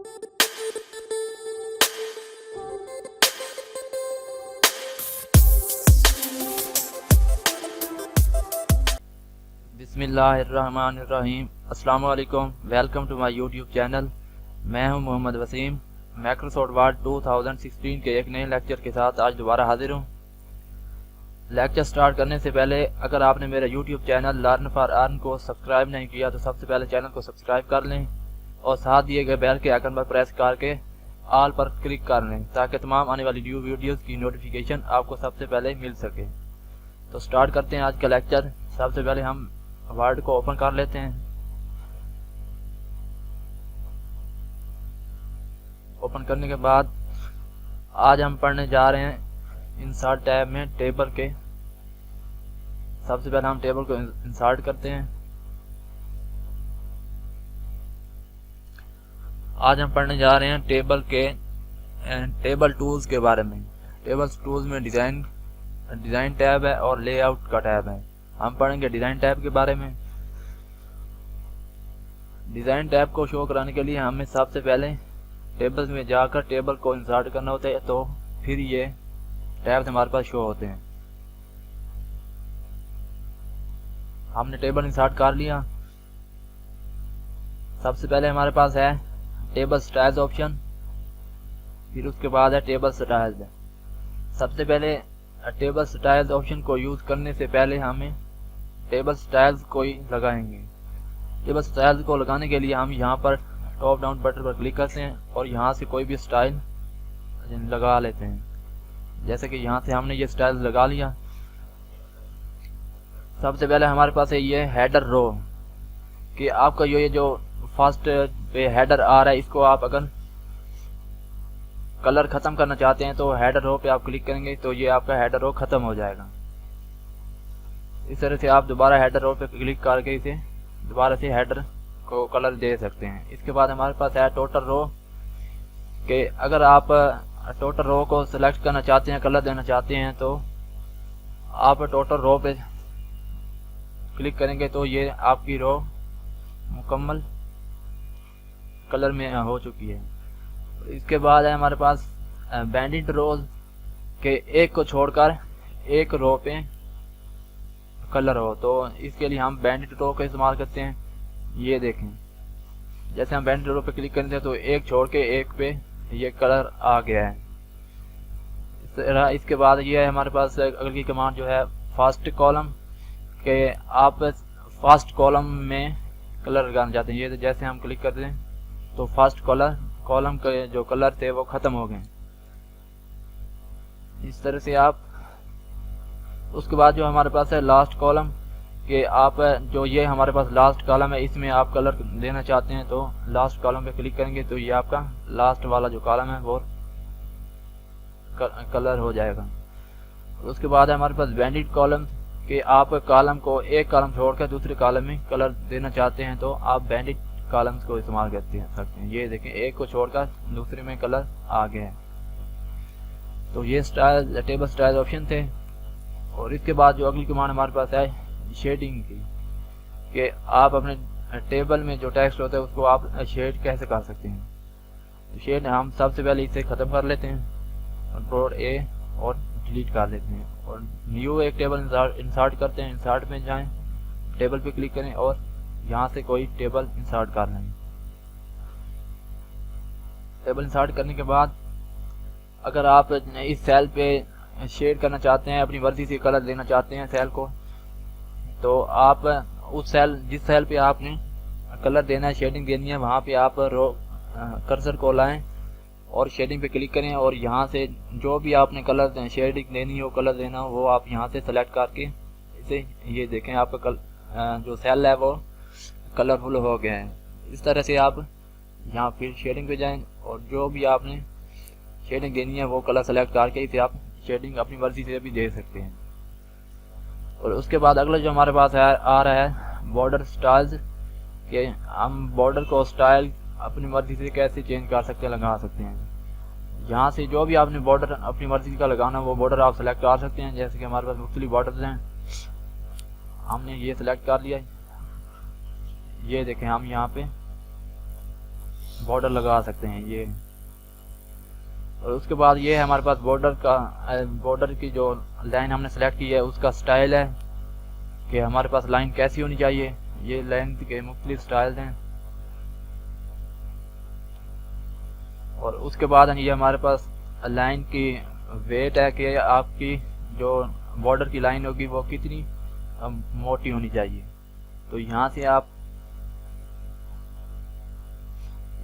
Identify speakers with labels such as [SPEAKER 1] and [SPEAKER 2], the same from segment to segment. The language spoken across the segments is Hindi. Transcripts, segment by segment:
[SPEAKER 1] बिस्मिल्लाहिर्रहमानिर्रहीम। अस्सलाम वालेकुम। Welcome to my YouTube channel. मैं हूं मोहम्मद वसीम। माइक्रोसॉफ्ट वर्ड 2016 के एक नए लेक्चर के साथ आज दोबारा हाजिर हूं। लेक्चर स्टार्ट करने से पहले अगर आपने मेरा YouTube channel learn for earn को सब्सक्राइब नहीं किया तो सबसे पहले चैनल को सब्सक्राइब कर लें और साथ दिए गए बेल के आइकन पर प्रेस करके ऑल पर क्लिक कर लें ताकि तमाम आने वाली न्यू वीडियोज़ की नोटिफिकेशन आपको सबसे पहले मिल सके। तो स्टार्ट करते हैं आज का लेक्चर। सबसे पहले हम वर्ड को ओपन कर लेते हैं। ओपन करने के बाद आज हम पढ़ने जा रहे हैं इंसर्ट टैब में टेबल के। सबसे पहले हम टेबल को इंसर्ट करते हैं। आज हम पढ़ने जा रहे हैं टेबल टूल्स के बारे में। टेबल टूल्स में डिज़ाइन टैब है और लेआउट का टैब है। हम पढ़ेंगे डिज़ाइन टैब के बारे में। डिज़ाइन टैब को शो कराने के लिए हमें सबसे पहले टेबल्स में जाकर टेबल को इंसर्ट करना होता है, तो फिर ये टैब्स हमारे पास शो होते हैं। हमने टेबल इंसर्ट कर लिया। सबसे पहले हमारे पास है टेबल स्टाइल्स ऑप्शन, फिर उसके बाद है टेबल स्टाइल्स। सबसे पहले टेबल स्टाइल्स ऑप्शन को यूज़ करने से पहले हमें टेबल स्टाइल्स को ही लगाएंगे। टेबल स्टाइल्स को लगाने के लिए हम यहाँ पर टॉप डाउन बटन पर क्लिक करते हैं और यहाँ से कोई भी स्टाइल लगा लेते हैं। जैसे कि यहाँ से हमने ये स्टाइल लगा लिया। सबसे पहले हमारे पास है ये हेडर रो कि आपका ये जो फर्स्ट पे हेडर आ रहा है, इसको आप अगर कलर ख़त्म करना चाहते हैं तो हेडर रो पे आप क्लिक करेंगे तो ये आपका हेडर रो ख़त्म हो जाएगा। इस तरह से आप दोबारा हेडर रो पे क्लिक करके इसे दोबारा से हेडर को कलर दे सकते हैं। इसके बाद हमारे पास है टोटल रो कि अगर आप टोटल रो को सिलेक्ट करना चाहते हैं, कलर देना चाहते हैं, तो आप टोटल रो पे क्लिक करेंगे तो ये आपकी रो मुकम्मल कलर में हो चुकी है। इसके बाद है हमारे पास बैंडेड रोज के एक को छोड़कर एक रो पे कलर हो, तो इसके लिए हम बैंडेड रो का इस्तेमाल करते हैं। ये देखें, जैसे हम बैंडेड रो पे क्लिक करते हैं तो एक छोड़ के एक पे ये कलर आ गया है। इस तरह इसके बाद ये है हमारे पास अगली कमांड जो है फर्स्ट कॉलम के आप फर्स्ट कॉलम में कलर लगाना चाहते हैं। ये जैसे हम क्लिक करते हैं तो फर्स्ट कॉलम के जो कलर थे वो ख़त्म हो गए। इस तरह से आप उसके बाद जो हमारे पास है लास्ट कॉलम कि आप जो ये हमारे पास लास्ट कॉलम है इसमें आप कलर देना चाहते हैं तो लास्ट कॉलम पे क्लिक करेंगे तो ये आपका लास्ट वाला जो कॉलम है वो कलर हो जाएगा। उसके बाद है हमारे पास बैंडेड कॉलम कि आप कॉलम को एक कॉलम छोड़कर दूसरे कॉलम में कलर देना चाहते हैं तो आप बैंडेड कॉलम्स को इस्तेमाल करते हैं। ये देखें, एक को छोड़कर दूसरे में कलर आ गया है। तो ये स्टाइल टेबल स्टाइल ऑप्शन थे। और इसके बाद जो अगली कमांड हमारे पास है शेडिंग की कि आप अपने टेबल में जो टेक्स्ट होता है उसको आप शेड कैसे कर सकते हैं। तो शेड हम सबसे पहले इसे ख़त्म कर लेते हैं, कंट्रोल ए और डिलीट कर लेते हैं और न्यू एक टेबल इंसर्ट करते हैं। इंसर्ट में जाएं, टेबल पे क्लिक करें और यहाँ से कोई टेबल इंसर्ट कर लें। टेबल इंसर्ट करने के बाद अगर आप इस सेल पे शेड करना चाहते हैं, अपनी मर्जी से कलर देना चाहते हैं सेल को, तो आप उस जिस सेल पे आपने कलर देना है, शेडिंग देनी है, वहाँ पे आप कर्सर को लाएं और शेडिंग पे क्लिक करें और यहाँ से जो भी आपने कलर शेडिंग देनी हो, कलर देना हो, वो आप यहाँ से सेलेक्ट करके इसे ये देखें आपका जो सेल है वो कलरफुल हो गया है। इस तरह से आप यहाँ फिर शेडिंग पे जाएं और जो भी आपने शेडिंग देनी है वो कलर सेलेक्ट करके इसे आप शेडिंग अपनी मर्जी से भी दे सकते हैं। और उसके बाद अगला जो हमारे पास आ रहा है बॉर्डर स्टाइल्स कि हम बॉर्डर को स्टाइल अपनी मर्जी से कैसे चेंज कर सकते हैं, लगा सकते हैं। यहाँ से जो भी आपने बॉर्डर अपनी मर्जी का लगाना वो बॉर्डर आप सेलेक्ट कर सकते हैं। जैसे कि हमारे पास मुख्तलिफ बॉर्डर्स हैं, हमने ये सिलेक्ट कर लिया। ये देखें, हम यहाँ पे बॉर्डर लगा सकते हैं ये। और उसके बाद ये है हमारे पास बॉर्डर की जो लाइन हमने सेलेक्ट की है उसका स्टाइल है कि हमारे पास लाइन कैसी होनी चाहिए। ये लाइन के मुख्तलिफ स्टाइल हैं। और उसके बाद ये हमारे पास लाइन की वेट है कि आपकी जो बॉर्डर की लाइन होगी वो कितनी मोटी होनी चाहिए। तो यहाँ से आप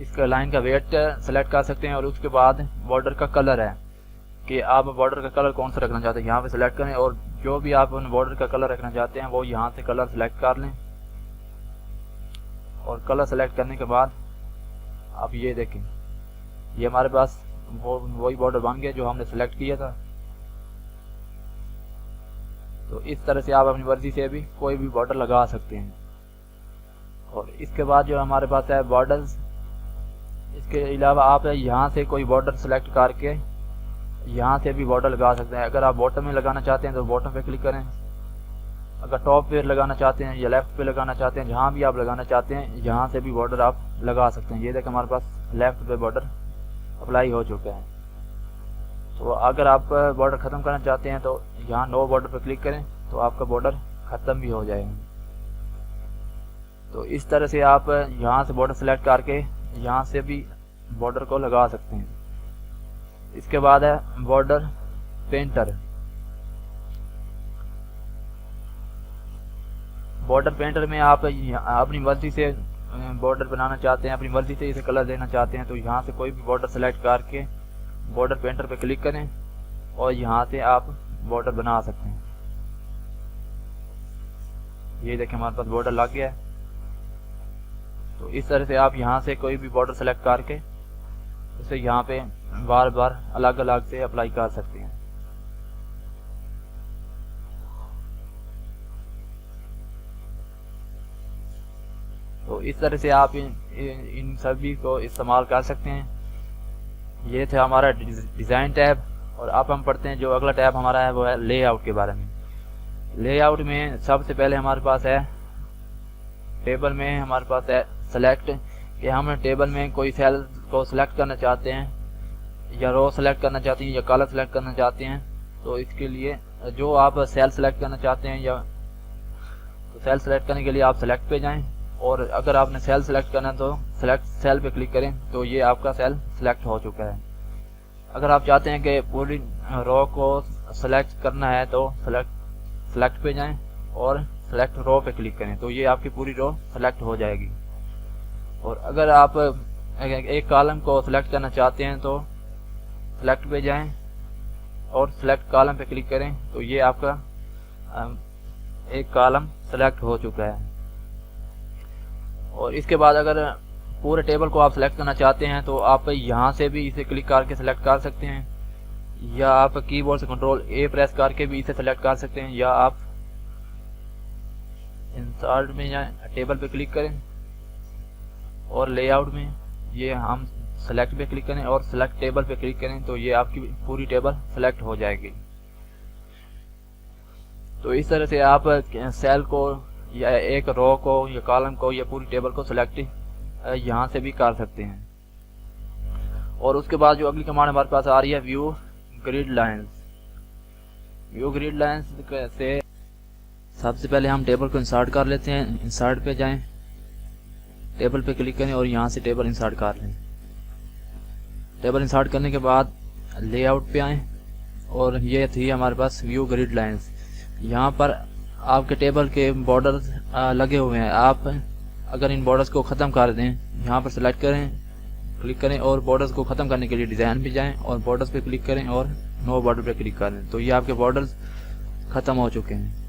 [SPEAKER 1] इसका लाइन का वेट सेलेक्ट कर सकते हैं। और उसके बाद बॉर्डर का कलर है कि आप बॉर्डर का कलर कौन सा रखना चाहते हैं, यहाँ पे सेलेक्ट करें। और जो भी आप बॉर्डर का कलर रखना चाहते हैं वो यहाँ से कलर सेलेक्ट कर लें। और कलर सेलेक्ट करने के बाद आप ये देखें, ये हमारे पास वही बॉर्डर बन गया जो हमने सेलेक्ट किया था। तो इस तरह से आप अपनी मर्जी से भी कोई भी बॉर्डर लगा सकते हैं। और इसके बाद जो हमारे पास है बॉर्डर्स, इसके अलावा आप यहाँ से कोई बॉर्डर सेलेक्ट करके यहाँ से भी बॉर्डर लगा सकते हैं। अगर आप बॉटम में लगाना चाहते हैं तो बॉटम पे क्लिक करें। अगर टॉप पे लगाना चाहते हैं या लेफ्ट पे लगाना चाहते हैं, जहाँ भी आप लगाना चाहते हैं यहाँ से भी बॉर्डर आप लगा सकते हैं। ये देखें हमारे पास लेफ्ट पे बॉर्डर अप्लाई हो चुका है। तो अगर आप बॉर्डर ख़त्म करना चाहते हैं तो यहाँ नो बॉर्डर पर क्लिक करें तो आपका बॉर्डर ख़त्म भी हो जाएगा। तो इस तरह से आप यहाँ से बॉर्डर सेलेक्ट करके यहाँ से भी बॉर्डर को लगा सकते हैं। इसके बाद है बॉर्डर पेंटर। बॉर्डर पेंटर में आप अपनी मर्जी से बॉर्डर बनाना चाहते हैं, अपनी मर्जी से इसे कलर देना चाहते हैं तो यहाँ से कोई भी बॉर्डर सेलेक्ट करके बॉर्डर पेंटर पे क्लिक करें और यहाँ से आप बॉर्डर बना सकते हैं। ये देखें हमारे पास बॉर्डर लग गया है। तो इस तरह से आप यहाँ से कोई भी बॉर्डर सेलेक्ट करके उसे यहाँ पे बार बार अलग अलग से अप्लाई कर सकते हैं। तो इस तरह से आप इन सभी को इस्तेमाल कर सकते हैं। ये थे हमारा डिज़ाइन टैब। और अब हम पढ़ते हैं जो अगला टैब हमारा है वो है लेआउट के बारे में। लेआउट में सबसे पहले हमारे पास है टेबल में हमारे पास है सेलेक्ट, कि हम टेबल में कोई सेल को सिलेक्ट करना चाहते हैं या रो सेलेक्ट करना चाहते हैं या कलर सेलेक्ट करना चाहते हैं। तो इसके लिए जो आप सेल सेलेक्ट करना चाहते हैं या तो सेल सेलेक्ट करने के लिए आप सेलेक्ट पे जाएं। और अगर आपने सेल सेलेक्ट करना है तो सेलेक्ट सेल पे क्लिक करें तो ये आपका सेल सेलेक्ट हो चुका है। अगर आप चाहते हैं कि पूरी रो को सेलेक्ट करना है तो सेलेक्ट पे जाएं और सेलेक्ट रो पे क्लिक करें तो ये आपकी पूरी रो सेलेक्ट हो जाएगी। और अगर आप एक कॉलम को सेलेक्ट करना चाहते हैं तो सेलेक्ट पे जाएं और सेलेक्ट कॉलम पे क्लिक करें तो ये आपका एक कॉलम सेलेक्ट हो चुका है। और इसके बाद अगर पूरे टेबल को आप सेलेक्ट करना चाहते हैं तो आप यहाँ से भी इसे क्लिक करके सेलेक्ट कर सकते हैं या आप कीबोर्ड से कंट्रोल ए प्रेस करके भी इसे सेलेक्ट कर सकते हैं या आप इंसर्ट में जाएं, टेबल पे क्लिक करें और लेआउट में ये हम सेलेक्ट पे क्लिक करें और सेलेक्ट टेबल पे क्लिक करें तो ये आपकी पूरी टेबल सेलेक्ट हो जाएगी। तो इस तरह से आप सेल को या एक रो को या कॉलम को या पूरी टेबल को सेलेक्ट यहाँ से भी कर सकते हैं। और उसके बाद जो अगली कमांड हमारे पास आ रही है view grid lines. View grid lines से सबसे पहले हम टेबल को इंसर्ट कर लेते हैं। इंसर्ट पे जाएं, टेबल पे क्लिक करें और यहाँ से टेबल इंसर्ट कर लें। टेबल इंसर्ट करने के बाद लेआउट पे आएँ और ये थी हमारे पास व्यू ग्रिड लाइंस। यहाँ पर आपके टेबल के बॉर्डर्स लगे हुए हैं। आप अगर इन बॉर्डर्स को ख़त्म कर दें, यहाँ पर सेलेक्ट करें, क्लिक करें और बॉर्डर्स को ख़त्म करने के लिए डिज़ाइन पे जाएं और बॉर्डर्स पे क्लिक करें और नो बॉर्डर पे क्लिक कर दें तो ये आपके बॉर्डर्स ख़त्म हो चुके हैं।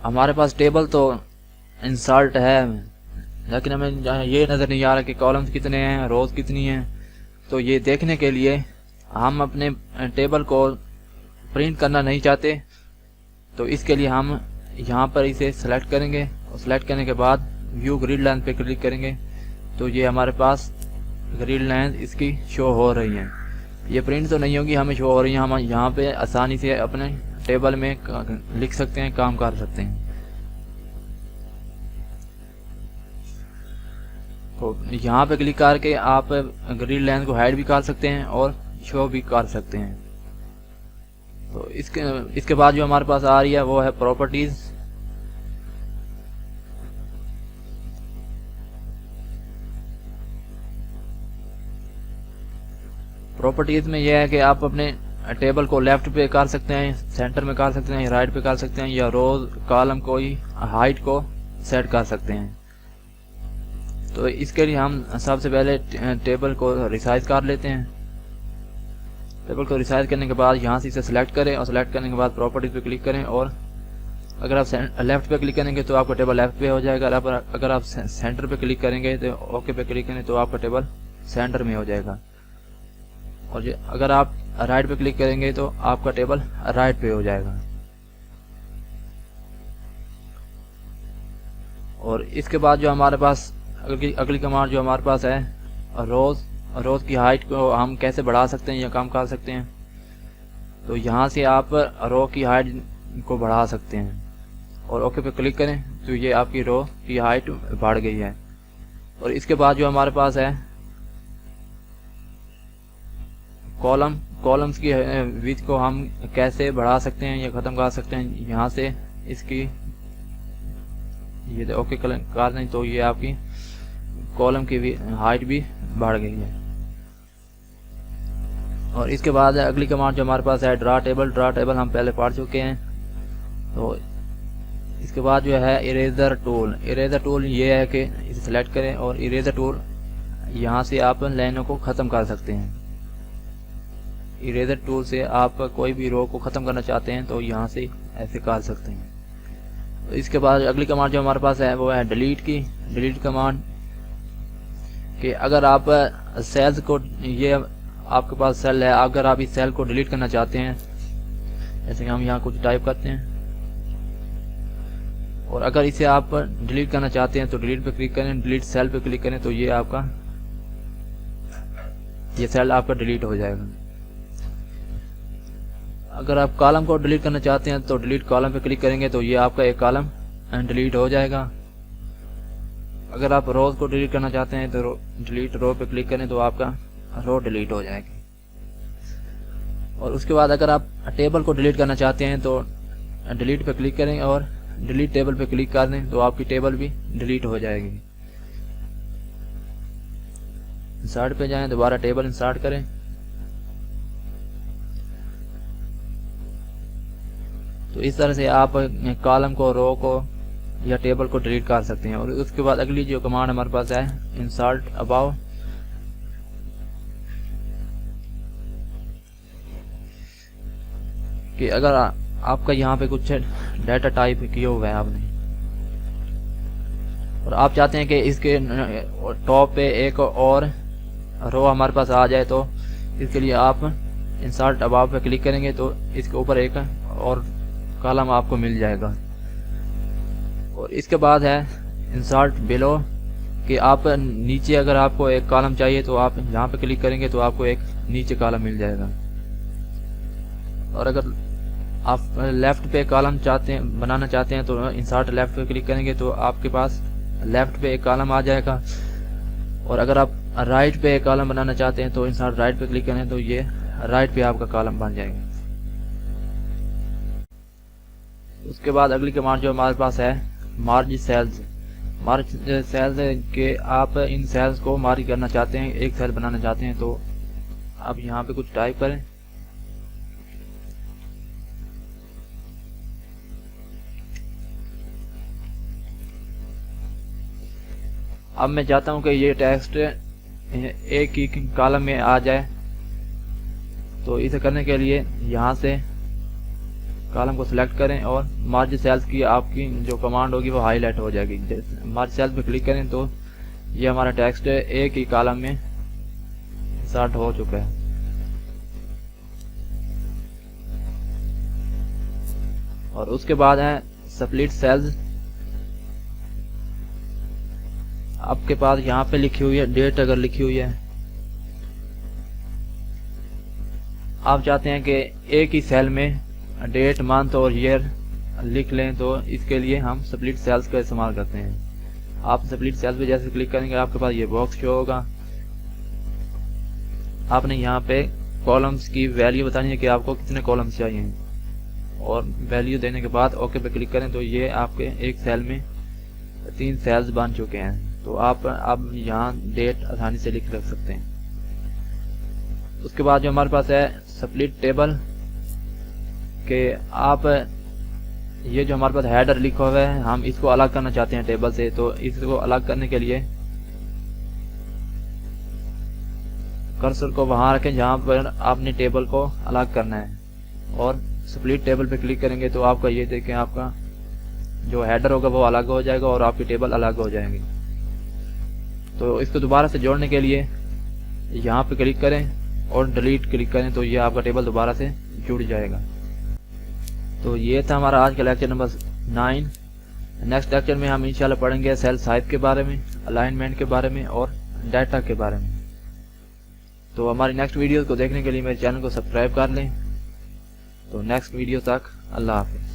[SPEAKER 1] हमारे पास टेबल तो इंसर्ट है लेकिन हमें ये नज़र नहीं आ रहा कि कॉलम्स कितने हैं, रोज़ कितनी हैं। तो ये देखने के लिए हम अपने टेबल को प्रिंट करना नहीं चाहते तो इसके लिए हम यहाँ पर इसे सेलेक्ट करेंगे और सेलेक्ट करने के बाद व्यू ग्रिड लाइन पे क्लिक करेंगे तो ये हमारे पास ग्रिड लाइन इसकी शो हो रही हैं। ये प्रिंट तो नहीं होगी, हमें शो हो रही हैं। हम यहाँ पे आसानी से अपने टेबल में लिख सकते हैं, काम कर सकते हैं। तो यहाँ पे क्लिक करके आप ग्रिड लेंथ को हाइड भी कर सकते हैं और शो भी कर सकते हैं। तो इसके बाद जो हमारे पास आ रही है वो है प्रॉपर्टीज। प्रॉपर्टीज में यह है कि आप अपने टेबल को लेफ्ट पे कर सकते हैं, सेंटर में कर सकते हैं, राइट पे कर सकते हैं, या रोज कॉलम को ही हाइट को सेट कर सकते हैं। तो इसके लिए हम सबसे पहले टेबल को रिसाइज कर लेते हैं। टेबल को रिसाइज करने के बाद यहाँ से इसे सिलेक्ट करें और सिलेक्ट करने के बाद प्रॉपर्टीज पे क्लिक करें, और अगर आप लेफ्ट पे क्लिक करेंगे तो आपका टेबल लेफ्ट पे हो जाएगा। अगर आप सेंटर पे क्लिक करेंगे तो ओके पे क्लिक करें तो आपका टेबल सेंटर में हो जाएगा, और अगर आप राइट पे क्लिक करेंगे तो आपका टेबल राइट पे हो जाएगा। और इसके बाद जो हमारे पास अगली कमांड जो हमारे पास है रोज की हाइट को हम कैसे बढ़ा सकते हैं या कम कर सकते हैं। तो यहाँ से आप रो की हाइट को बढ़ा सकते हैं और ओके पे क्लिक करें तो ये आपकी रो की हाइट बढ़ गई है। और इसके बाद जो हमारे पास है कॉलम्स की विड्थ को हम कैसे बढ़ा सकते हैं या ख़त्म कर सकते हैं। यहाँ से इसकी ये ओके कर दें तो ये आपकी कॉलम की हाइट भी बढ़ गई है। और इसके बाद अगली कमांड जो हमारे पास है ड्रा टेबल हम पहले पढ़ चुके हैं। तो इसके बाद जो है इरेजर टूल ये है कि इसे सेलेक्ट करें और इरेजर टूल यहाँ से आप लाइनों को ख़त्म कर सकते हैं। इरेजर टूल से आप कोई भी रो को ख़त्म करना चाहते हैं तो यहाँ से ऐसे कर सकते हैं। तो इसके बाद अगली कमांड जो हमारे पास है वो है डिलीट कमांड, कि अगर आप सेल्स को, ये आपके पास सेल है, अगर आप इस सेल को डिलीट करना चाहते हैं, जैसे कि हम यहाँ कुछ टाइप करते हैं, और अगर इसे आप डिलीट करना चाहते हैं तो डिलीट पे क्लिक करें, डिलीट सेल पे क्लिक करें तो ये सेल आपका डिलीट हो जाएगा। अगर आप कॉलम को डिलीट करना चाहते हैं तो डिलीट कॉलम पे क्लिक करेंगे तो ये आपका एक कॉलम डिलीट हो जाएगा। अगर आप रोज को डिलीट करना चाहते हैं तो डिलीट रो पे क्लिक करें तो आपका रो डिलीट हो जाएगी। और उसके बाद अगर आप टेबल को डिलीट करना चाहते हैं तो डिलीट पे क्लिक करें और डिलीट टेबल पे क्लिक कर दें तो आपकी टेबल भी डिलीट हो जाएगी। इंसर्ट पे जाएं, दोबारा टेबल इंसर्ट करें, तो इस तरह से आप कॉलम को, रो को या टेबल को डिलीट कर सकते हैं। और उसके बाद अगली जो कमांड हमारे पास है इंसर्ट अबाव, कि अगर आपका यहाँ पे कुछ डाटा टाइप किया हुआ है आपने और आप चाहते हैं कि इसके टॉप पे एक और रो हमारे पास आ जाए, तो इसके लिए आप इंसर्ट अबाव पे क्लिक करेंगे तो इसके ऊपर एक और कॉलम आपको मिल जाएगा। और इसके बाद है इंसर्ट बिलो, कि आप नीचे अगर आपको एक कॉलम चाहिए तो आप यहाँ पे क्लिक करेंगे तो आपको एक नीचे कॉलम मिल जाएगा। और अगर आप लेफ्ट पे कॉलम बनाना चाहते हैं तो इंसर्ट लेफ्ट पे क्लिक करेंगे तो आपके पास लेफ्ट पे एक कॉलम आ जाएगा। और अगर आप राइट पे एक कॉलम बनाना चाहते हैं तो इंसर्ट राइट पे क्लिक करें तो ये राइट पे आपका कॉलम बन जाएगा। उसके बाद अगली कमांड जो हमारे पास है मार्ज सेल्स के, आप इन सेल्स को मार्ज करना चाहते हैं, एक सेल बनाना चाहते हैं तो आप यहाँ पे कुछ टाइप करें, अब मैं चाहता हूँ कि ये टेक्स्ट एक ही कॉलम में आ जाए। तो इसे करने के लिए यहाँ से कॉलम को सिलेक्ट करें और मार्ज सेल्स की आपकी जो कमांड होगी वो हाईलाइट हो जाएगी। मार्ज सेल्स पे क्लिक करें तो ये हमारा टेक्स्ट एक ही कॉलम में इंसर्ट हो चुका है। और उसके बाद है स्प्लिट सेल्स, आपके पास यहाँ पे लिखी हुई है डेट, अगर लिखी हुई है आप चाहते हैं कि एक ही सेल में डेट, मंथ और ईयर लिख लें, तो इसके लिए हम स्प्लिट सेल्स का इस्तेमाल करते हैं। आप स्प्लिट सेल्स पे जैसे क्लिक करेंगे आपके पास ये बॉक्स शो होगा। आपने यहाँ पे कॉलम्स की वैल्यू बतानी है कि आपको कितने कॉलम्स चाहिए, और वैल्यू देने के बाद ओके पे क्लिक करें तो ये आपके एक सेल में 3 सेल्स बन चुके हैं। तो आप अब यहाँ डेट आसानी से लिख रख सकते हैं। उसके बाद जो हमारे पास है स्प्लिट टेबल के, आप ये जो हमारे पास हेडर लिखा हुआ है हम इसको अलग करना चाहते हैं टेबल से। तो इसको अलग करने के लिए कर्सर को वहां रखें जहां पर आपने टेबल को अलग करना है, और स्प्लिट टेबल पे क्लिक करेंगे तो आपका ये देखें आपका जो हेडर होगा वो अलग हो जाएगा और आपकी टेबल अलग हो जाएगी। तो इसको दोबारा से जोड़ने के लिए यहाँ पे क्लिक करें और डिलीट क्लिक करें तो ये आपका टेबल दोबारा से जुड़ जाएगा। तो ये था हमारा आज का लेक्चर नंबर 9। नेक्स्ट लेक्चर में हम इंशाल्लाह पढ़ेंगे सेल साइज के बारे में, अलाइनमेंट के बारे में और डाटा के बारे में। तो हमारी नेक्स्ट वीडियो को देखने के लिए मेरे चैनल को सब्सक्राइब कर लें। तो नेक्स्ट वीडियो तक अल्लाह हाफिज़।